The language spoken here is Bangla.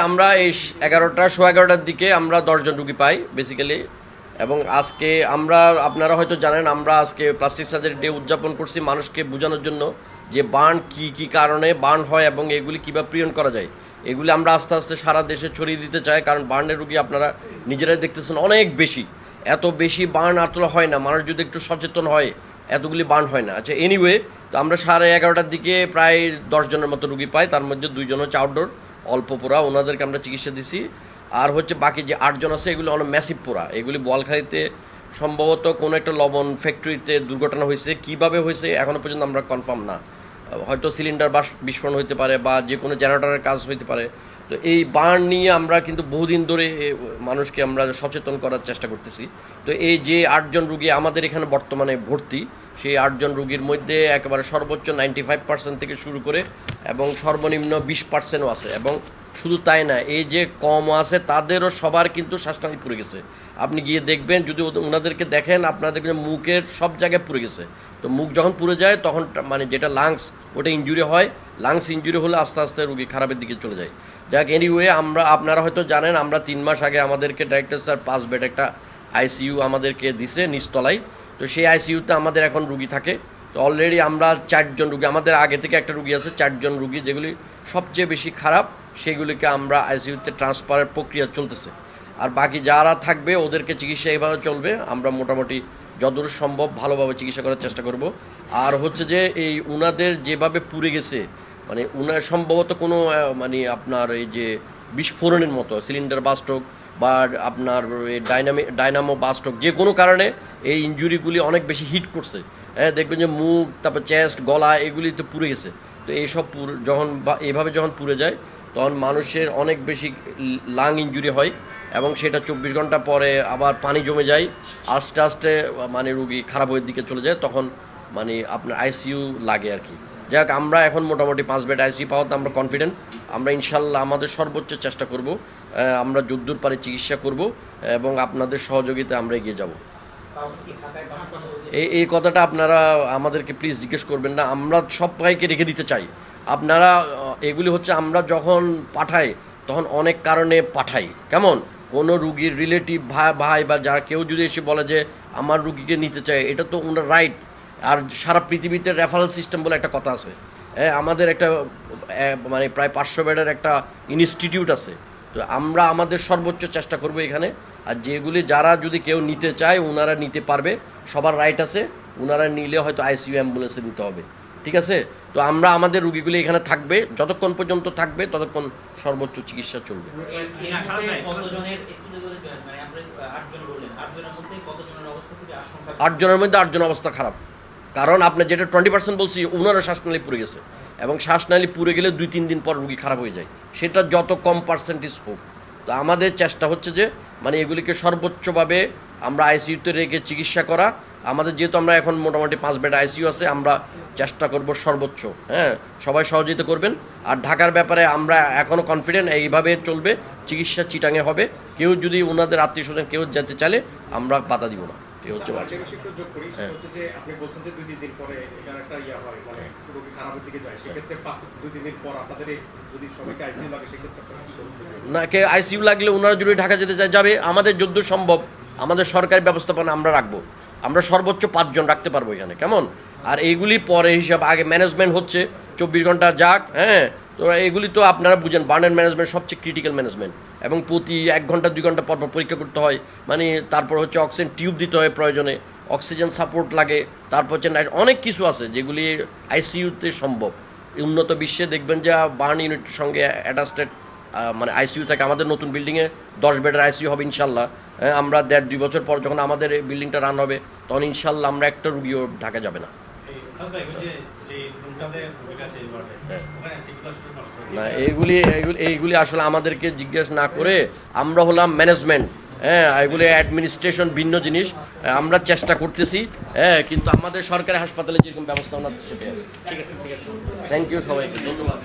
আমরা এই 11টার দিকে আমরা 10 জন রুগী পাই বেসিক্যালি। এবং আজকে আমরা, আপনারা হয়তো জানেন, আমরা আজকে প্লাস্টিক সার্জারি ডে উদযাপন করছি মানুষকে বোঝানোর জন্য যে বার্ন কি কারণে বার্ন হয় এবং এগুলি কীভাবে প্রিভেন্ট করা যায়। এগুলি আমরা আস্তে আস্তে সারা দেশে ছড়িয়ে দিতে চাই, কারণ বার্নের রুগী আপনারা নিজেরাই দেখতেছেন অনেক বেশি। এত বেশি বার্ন আসলে হয় না, মানুষ যদি একটু সচেতন হয় এতগুলি বার্ন হয় না। আচ্ছা, এনিওয়ে, তো আমরা 11:30টার দিকে প্রায় 10 জনের মতো রুগী পাই, তার মধ্যে 2 জন হচ্ছে আউটডোর অল্প পোড়া, ওনাদেরকে আমরা চিকিৎসা দিছি। আর হচ্ছে বাকি যে 8 জন আছে এগুলি অনেক ম্যাসিভ পোড়া। এগুলি বোয়ালখালীতে সম্ভবত কোনো একটা লবণ ফ্যাক্টরিতে দুর্ঘটনা হয়েছে, কিভাবে হয়েছে এখনও পর্যন্ত আমরা কনফার্ম না। হয়তো সিলিন্ডার বিস্ফোরণ হতে পারে বা যে কোনো জেনারেটরের কাজ হতে পারে। তো এই বার্ন নিয়ে আমরা কিন্তু বহুদিন ধরে মানুষকে আমরা সচেতন করার চেষ্টা করতেছি। তো এই যে 8 জন রুগী আমাদের এখানে বর্তমানে ভর্তি, সেই 8 জন রুগীর মধ্যে একেবারে সর্বোচ্চ 95% থেকে শুরু করে এবং সর্বনিম্ন 20%ও আছে। এবং শুধু তাই না, এই যে কম আছে তাদেরও সবার কিন্তু শ্বাসনালী পুড়ে গেছে। আপনি গিয়ে দেখবেন, যদি ওনাদেরকে দেখেন আপনারা দেখবেন মুখের সব জায়গায় পুড়ে গেছে। তো মুখ যখন পুড়ে যায় তখন মানে যেটা লাংস, ওটা ইনজুরি হয়। লাংস ইনজুরি হলে আস্তে আস্তে রুগী খারাপের দিকে চলে যায়। যাক, এনিওয়ে, আপনারা হয়তো জানেন আমরা 3 মাস আগে আমাদেরকে ডাইরেক্টর স্যার 5 বেড একটা আইসিইউ আমাদেরকে দিছে নিচতলায়। তো সেই আইসিইউতে আমাদের এখন রুগী থাকে। তো অলরেডি আমরা 4 জন রুগী, আমাদের আগে থেকে একটা রুগী আছে, 4 জন রুগী যেগুলি সবচেয়ে বেশি খারাপ সেগুলিকে আমরা আইসিইউতে ট্রান্সফারের প্রক্রিয়া চলতেছে। আর বাকি যারা থাকবে ওদেরকে চিকিৎসা এইভাবে চলবে। আমরা মোটামুটি যতদূর সম্ভব ভালোভাবে চিকিৎসা করার চেষ্টা করব। আর হচ্ছে যে এই উনাদের যেভাবে পুড়ে গেছে, মানে উনার সম্ভবত কোনো মানে আপনার এই যে বিস্ফোরণের মতো সিলিন্ডার বাস্টক বা আপনার ডাইনামো বাস্টক, যে কোনো কারণে এই ইনজুরিগুলি অনেক বেশি হিট করছে। হ্যাঁ, দেখবেন যে মুখ, তারপর চেস্ট, গলা এগুলিতে পুড়ে গেছে। তো এইসব যখন এভাবে যখন পুড়ে যায় তখন মানুষের অনেক বেশি লাং ইনজুরি হয় এবং সেটা 24 ঘন্টা পরে আবার পানি জমে যায়, আস্তে আস্তে মানে রুগী খারাপ হয়ে দিকে চলে যায়, তখন মানে আপনার আইসিইউ লাগে আর কি। যাক, আমরা এখন মোটামুটি 5 বেড আইসিইউ পাওয়াতে আমরা কনফিডেন্ট। আমরা ইনশাল্লাহ আমাদের সর্বোচ্চ চেষ্টা করব, আমরা যদ্দূর পারে চিকিৎসা করব এবং আপনাদের সহযোগিতায় আমরা এগিয়ে যাব। এই কথাটা আপনারা আমাদেরকে প্লিজ জিজ্ঞেস করবেন না, আমরা সবাইকে রেখে দিতে চাই। আপনারা এগুলি হচ্ছে আমরা যখন পাঠাই তখন অনেক কারণে পাঠাই। কেমন, কোনো রুগীর রিলেটিভ ভাই বা যার কেউ যদি এসে বলে যে আমার রুগীকে নিতে চায়, এটা তো ওনার রাইট। আর সারা পৃথিবীতে রেফারেল সিস্টেম বলে একটা কথা আছে। আমাদের একটা মানে প্রায় 500 বেডের একটা ইনস্টিটিউট আছে। তো আমরা আমাদের সর্বোচ্চ চেষ্টা করব এখানে। আর যেগুলি যারা যদি কেউ নিতে চায় ওনারা নিতে পারবে, সবার রাইট আছে। ওনারা নিলে হয়তো আইসিইউ অ্যাম্বুলেন্সে নিতে হবে, ঠিক আছে। তো আমরা আমাদের রুগীগুলি এখানে থাকবে, যতক্ষণ পর্যন্ত থাকবে ততক্ষণ সর্বোচ্চ চিকিৎসা চলবে। 8 জনের মধ্যে 8 জন অবস্থা খারাপ। কারণ আপনার যেটা 20% বলছি, ওনারও শ্বাসনালী পুড়ে গেছে এবং শ্বাসনালী পুড়ে গেলে 2-3 দিন পর রুগী খারাপ হয়ে যায়, সেটা যত কম পার্সেন্টেজ হোক। তো আমাদের চেষ্টা হচ্ছে যে মানে এগুলিকে সর্বোচ্চভাবে আমরা আইসিইউতে রেখে চিকিৎসা করা। আমাদের যেহেতু আমরা এখন মোটামুটি 5 বেড আইসিইউ আছে, আমরা চেষ্টা করব সর্বোচ্চ। হ্যাঁ, সবাই সহযোগিতা করবেন। আর ঢাকার ব্যাপারে আমরা এখনও কনফিডেন্ট, এইভাবে চলবে, চিকিৎসা চিটাঙে হবে। কেউ যদি ওনাদের আত্মীয় স্বজন কেউ যেতে চাইলে আমরা বাধা দিব না। না, কে আইসিইউ লাগলে ওনারা যদি ঢাকা যেতে চায় যাবে। আমাদের যদ্দূর সম্ভব আমাদের সরকারি ব্যবস্থাপনা আমরা রাখবো। আমরা সর্বোচ্চ 5 জন রাখতে পারবো এখানে, কেমন। আর এইগুলি পরে হিসাব, আগে ম্যানেজমেন্ট হচ্ছে 24 ঘন্টা যাক। হ্যাঁ, তো এইগুলি তো আপনারা বুঝেন, বার্নের ম্যানেজমেন্ট সবচেয়ে ক্রিটিক্যাল ম্যানেজমেন্ট। এবং প্রতি 1 ঘন্টা 2 ঘন্টা পর পরীক্ষা করতে হয়, মানে তারপর হচ্ছে অক্সিজেন টিউব দিতে হয়, প্রয়োজনে অক্সিজেন সাপোর্ট লাগে, তারপর হচ্ছে অনেক কিছু আছে যেগুলি আইসিইউতে সম্ভব। উন্নত বিশ্বে দেখবেন যে বার্ন ইউনিটের সঙ্গে অ্যাটাচড মানে আইসিইউ থাকে। আমাদের নতুন বিল্ডিংয়ে 10 বেডের আইসিইউ হবে ইনশাল্লাহ। আমরা 1.5-2 বছর পর যখন আমাদের এই বিল্ডিংটা রান হবে তখন ইনশাল্লাহ আমরা একটা রুগীও ঢাকা যাবে না। না, এইগুলি আসলে আমাদেরকে জিজ্ঞেস না করে, আমরা হলাম ম্যানেজমেন্ট। হ্যাঁ, এগুলি অ্যাডমিনিস্ট্রেশন ভিন্ন জিনিস। আমরা চেষ্টা করতেছি, হ্যাঁ, কিন্তু আমাদের সরকারি হাসপাতালে যেরকম ব্যবস্থাপনা সেটাই আছে। ঠিক আছে, থ্যাংক ইউ সবাইকে, ধন্যবাদ।